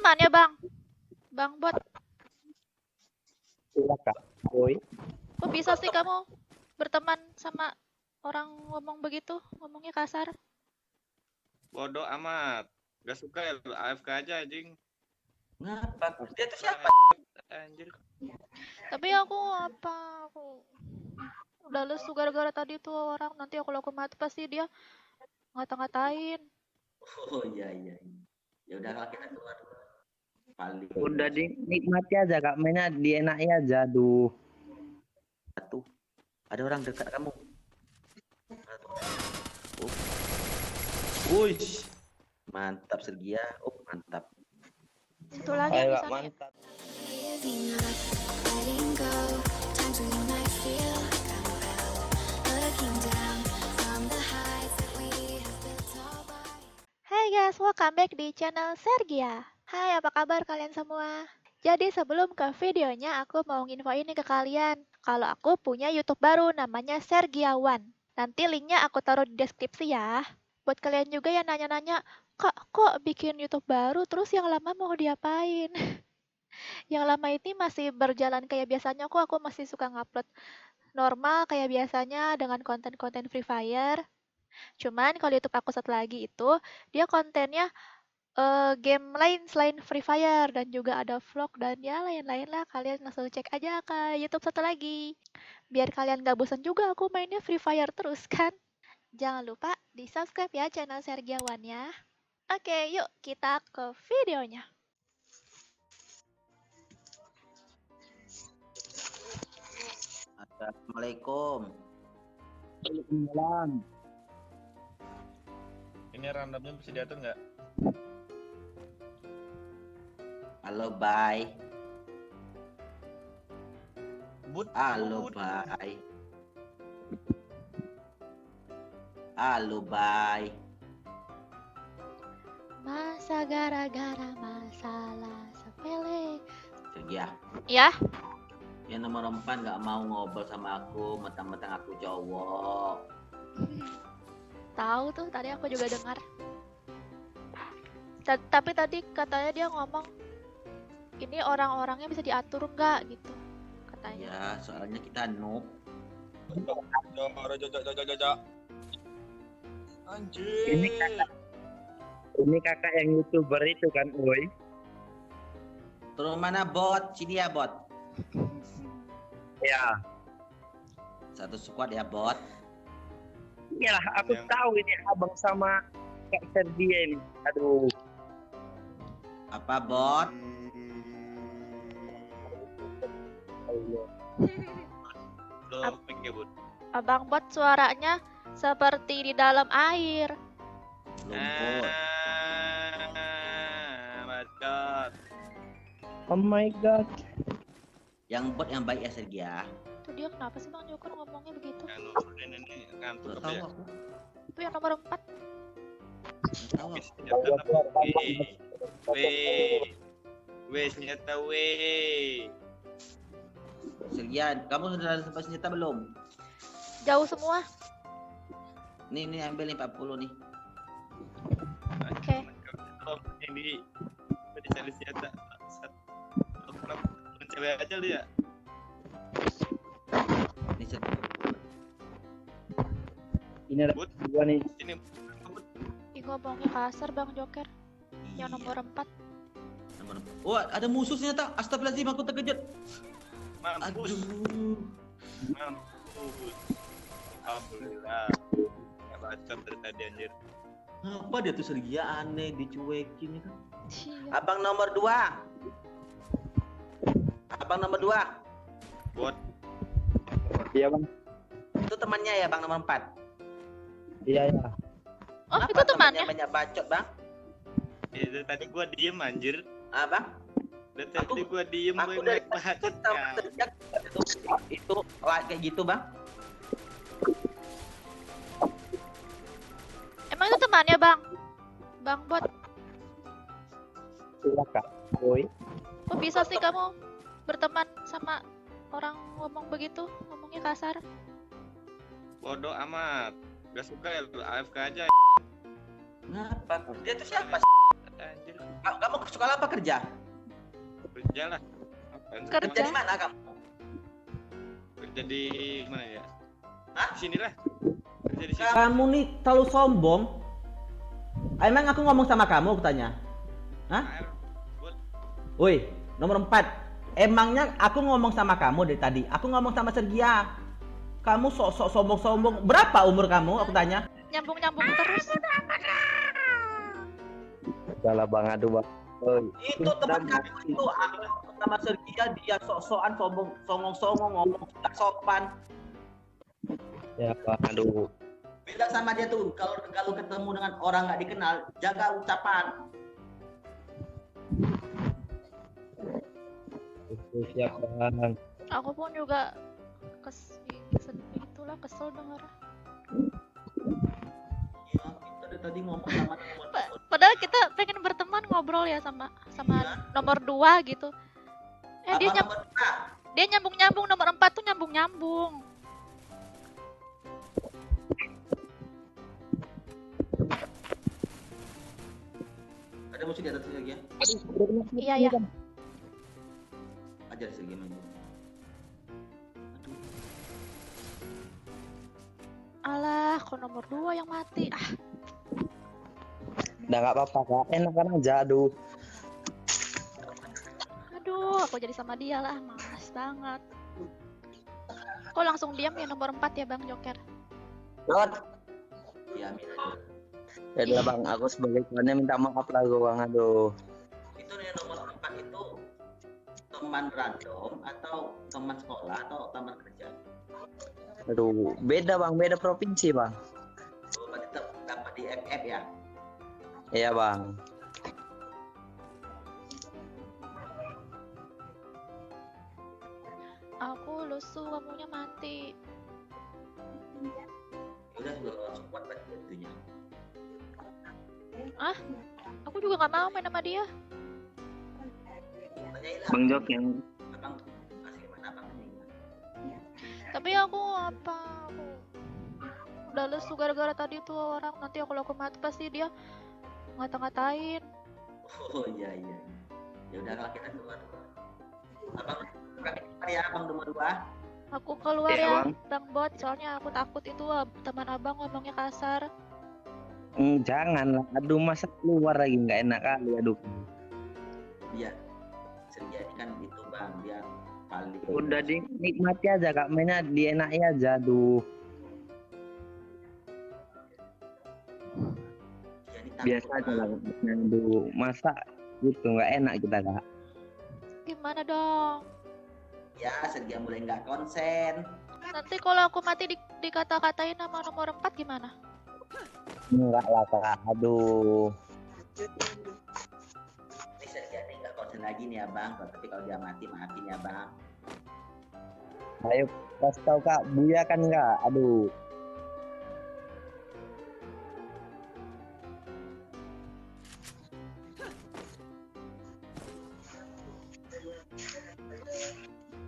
teman ya bang? Bang Bot, Iya kak, boy. kok bisa sih kamu berteman sama orang ngomong begitu? Ngomongnya kasar. Bodoh amat. Gak suka ya lu AFK aja anjing. Ngapa? Dia tuh siapa? Anjir. Tapi aku udah lesu gara-gara tadi tuh orang. Nanti kalau aku mati pasti dia ngata-ngatain. Oh iya. Ya udahlah kita keluar. Paling Udah dinikmati aja kak, mainnya dienaki aja. Aduh. satu. Ada orang dekat kamu. Oh. Wush. Mantap Sergia. Oh, mantap. Satu lagi Ayo di kak, sana. mantap. Giving up, letting go. Times when you might feel like I'm fell. Looking down from the heights that we have built all by. Hai guys, welcome back di channel Sergia. Hai, apa kabar kalian semua? Jadi sebelum ke videonya, aku mau nginfoin nih ke kalian kalau aku punya YouTube baru namanya Sergiawan. Nanti linknya aku taruh di deskripsi ya. Buat kalian juga yang nanya-nanya, Kak, kok bikin YouTube baru terus yang lama mau diapain? Yang lama ini masih berjalan kayak biasanya kok, aku masih suka ngupload normal kayak biasanya dengan konten-konten Free Fire. Cuman kalau YouTube aku satu lagi itu, dia kontennya game lain selain Free Fire dan juga ada vlog dan ya lain-lain lah. Kalian langsung cek aja ke YouTube satu lagi. Biar kalian gak bosan juga aku mainnya Free Fire terus kan. Jangan lupa di subscribe ya channel Sergiawan ya. Oke, yuk kita ke videonya. Assalamualaikum. Waalaikumsalam. Ini randomnya bisa diatur nggak? Halo, bye. But. Bye. Halo, bye. Masa gara-gara masalah sepele. Sergia. Ya, Yang nomor 4 nggak mau ngobrol sama aku, mentang-mentang aku cowok. tahu tuh tadi aku juga dengar. Tapi tadi katanya dia ngomong ini orang-orangnya bisa diatur nggak gitu katanya. Ya, soalnya kita noob. Anjir. Ini kakak yang YouTuber itu kan, boy. Turun mana bot? Sini ya bot. Ya, Satu squad ya bot. iyalah aku Yang- tahu ini abang sama kak Sergia ini. Aduh. Apa bot? Lo pikir but. Abang Bot suaranya seperti di dalam air. Lumpur. Bacot. Oh my god. Yang bot yang baik ya Sergia. Tuh dia kenapa sih Bang Joker ngomongnya begitu? Anu ini ngantuk Gak apa tahu ya? aku. Itu yang nomor 4. Gak tahu aku. Senjata apa? Weh, senjata weh. Sergia, kamu sudah sempat senjata belum? Jauh semua. Nih ambil nih 40 nih. Oke. Oh, ini dicari senjata. Aku kenapa cewek aja lu ya? Nih Ini ada But. dua nih. Ini Ih ngomongnya kasar Bang Joker. Yang nomor 4. Wah, ada musuh ternyata. Astagfirullahaladzim, aku terkejut. mampus. Aduh. Mampus. Alhamdulillah. Ya bacot dari tadi anjir. Apa dia tuh Sergia aneh dicuekin ya kan? Iya. Abang nomor 2. Abang nomor 2. Bot. Iya bang. Itu temannya ya Bang nomor 4. Iya ya. Oh, Kenapa itu temannya. banyak bacot, Bang? Dari tadi gua diem anjir. Ah, Bang? Dari tadi gua diem Aku gue dari bacot tahu ya. sejak itu like kayak gitu, Bang. Emang itu temannya Bang? Bang Bot, Iya kak, boy. kok bisa sih kamu berteman sama orang ngomong begitu? Ngomongnya kasar. Bodoh amat. Gak suka ya lu AFK aja Ngapa? Dia tuh siapa? anjir. Kamu sekolah apa kerja? Kerja lah. Apaan sih? Kerja. Kerja di mana kamu? Kerja di mana ya? Hah? Di sini lah. Kerja di sini. Kamu nih terlalu sombong. Emang aku ngomong sama kamu, aku tanya. Hah? Air. Buat Woi, nomor 4. Emangnya aku ngomong sama kamu dari tadi? Aku ngomong sama Sergia. Kamu sok-sok sombong-sombong. Berapa umur kamu? Aku tanya. Nyambung-nyambung terus. Salah Bang Adu, Bang. Oi. Itu teman kamu itu aku sama Sergia dia sok-sokan sombong, songong-songong ngomong tidak sopan. Ya Bang Adu. Bilang sama dia tuh kalau ketemu dengan orang nggak dikenal jaga ucapan. Itu siap Bang. Aku pun juga kesel denger. Ya, kita dari tadi ngomong sama teman. Padahal kita pengen berteman ngobrol ya sama nomor 2 gitu. Abang nomor 2. Dia nyambung-nyambung, nomor 4 tuh nyambung-nyambung. Ada musik di atas lagi ya? Iya ya. Ajar Sergia main. Aduh. Alah, kok nomor 2 yang mati. Ah, Udah nggak apa-apa Kak. Enakan aja aduh. aduh, aku jadi sama dia lah, males banget. Kok langsung diam ya nomor 4 ya Bang Joker? Not. Diamin aja. Ya udah Bang, aku sebagai kawannya minta maaf lah gue Bang Adu. Itu nih nomor 4 itu teman random atau teman sekolah atau teman kerja? Aduh, beda Bang, beda provinsi Bang. Oh, berarti dapat di FF ya? Iya Bang. Aku lesu, kamunya mati. Ya udah sudah langsung kuat berarti itunya. Aku juga nggak mau main sama dia. Tanyain lah. Bang Jok yang Abang masih gimana abang ini? Tapi aku udah lesu gara-gara tadi tuh orang. Nanti kalau aku mati pasti dia ngata-ngatain. Oh iya. Ya udah kalau kita keluar. Abang kami ya abang nomor 2. Aku keluar Iya, ya, Bang. Bang Bot. Soalnya aku takut itu teman abang ngomongnya kasar. Jangan lah, aduh masa keluar lagi nggak enak kali aduh. Dia Sergia ini kan itu bang dia paling. Udah dinikmati aja Kak, mainnya dienaki aja aduh. Jadi takut, Biasa aja Bang. lah, aduh masa gitu nggak enak kita Kak. Gimana dong? Ya Sergia mulai nggak konsen. Nanti kalau aku mati dikata-katain sama nomor 4 gimana? Enggak lah Kak, aduh. Ini Sergia nih nggak konsen lagi nih abang. Tapi kalau dia mati maafin ya bang. Ayo kasih tahu Kak, Buya kan nggak, aduh.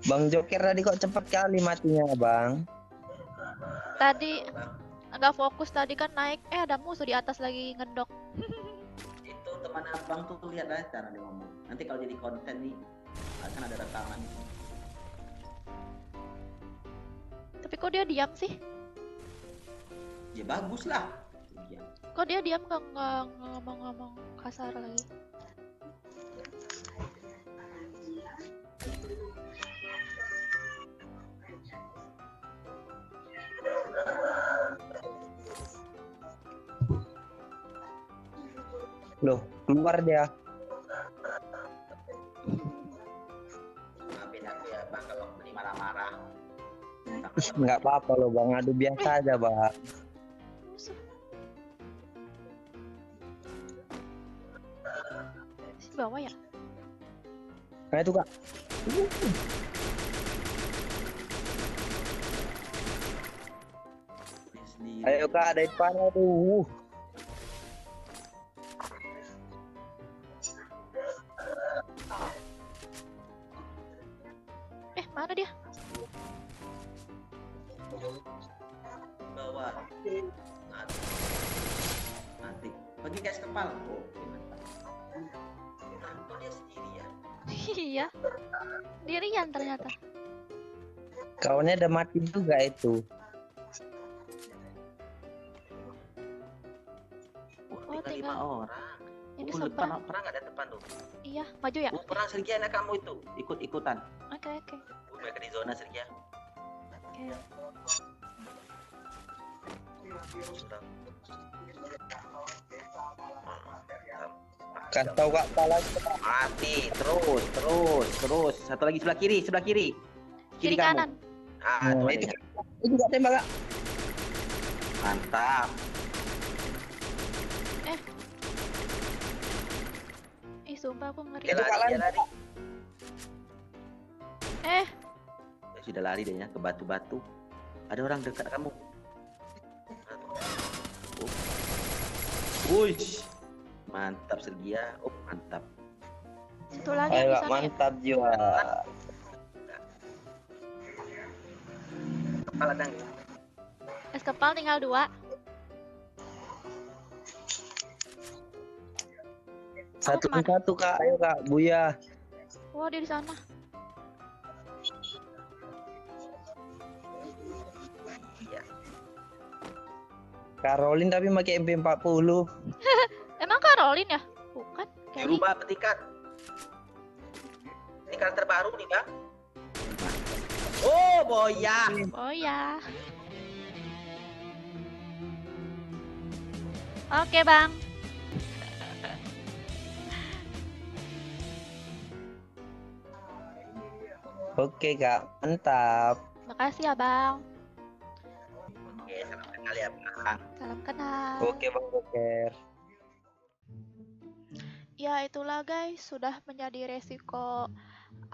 Bang Joker tadi kok cepet kali matinya Bang. Tadi Bang, nggak fokus tadi kan naik, ada musuh di atas lagi ngedok. itu teman abang tuh lihat aja cara dia ngomong. Nanti kalau jadi konten nih akan ada rekaman. Tapi kok dia diam sih? Ya bagus lah. Sergia. Kok dia diam nggak ngomong-ngomong kasar lagi? Loh, keluar dia. Maafin aku ya bang kalau beli marah-marah. Nggak apa-apa loh Bang, aduh biasa aja Bang. Musuh. Di bawah ya? Kayak itu Kak. Sendiri. Ayo Kak, ada depan aduh. Mana dia? Bawah. Mati. Bagi gas kepala. Oh, gimana? Kok dia sendirian? Iya, dirian ternyata. Kawannya udah mati juga itu. Oh, Tinggal 5 tinggal. orang. Ini Depan, seberang. perang ada depan tuh. Iya, maju ya. Perang Sergia anak kamu itu. Ikut-ikutan. Oke, oke. Mereka di zona Sergia. Oke. Sudah. Kasih tahu Kak salah. Mati. Terus. Satu lagi sebelah kiri. Kiri kamu. kanan. Ah, Oh, itu itu juga tembak Kak. mantap. Ih, sumpah aku ngeri. Dia lari. Eh, Dia sudah lari deh ya ke batu-batu. Ada orang dekat kamu. Wush. Mantap Sergia. Oh, mantap. satu lagi Ayo di Kak, sana ya. mantap jiwa. Kepala dang. Es kepal tinggal 2. Satu kemana? satu Kak, ayo Kak, Buya. Wah, dia di sana. Iya. Caroline tapi pakai MP40. Emang Caroline ya? Bukan. Kelly. Dirubah petikan. Petikan terbaru nih, Bang. Oh, boya. Oh ya. Oke, Bang. Oke Kak, mantap. Makasih ya, Bang. Oke, salam kenal ya, Bang. Salam kenal. Oke Bang Boker. Ya, itulah guys, sudah menjadi resiko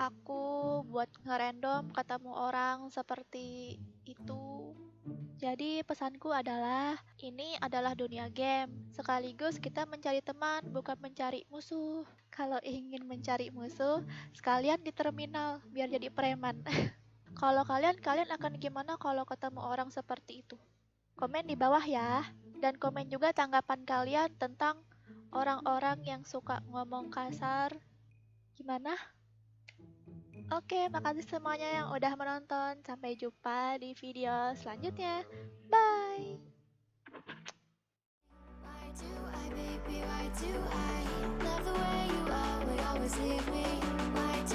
aku buat ngerandom ketemu orang seperti itu. Jadi pesanku adalah, ini adalah dunia game. Sekaligus kita mencari teman, bukan mencari musuh. Kalau ingin mencari musuh, sekalian di terminal, biar jadi preman. Kalau kalian akan gimana kalau ketemu orang seperti itu? Komen di bawah ya. Dan komen juga tanggapan kalian tentang orang-orang yang suka ngomong kasar. Gimana? Oke, makasih semuanya yang udah menonton. Sampai jumpa di video selanjutnya. Bye. Why do I, baby, why do I love the way you always leave me? Why do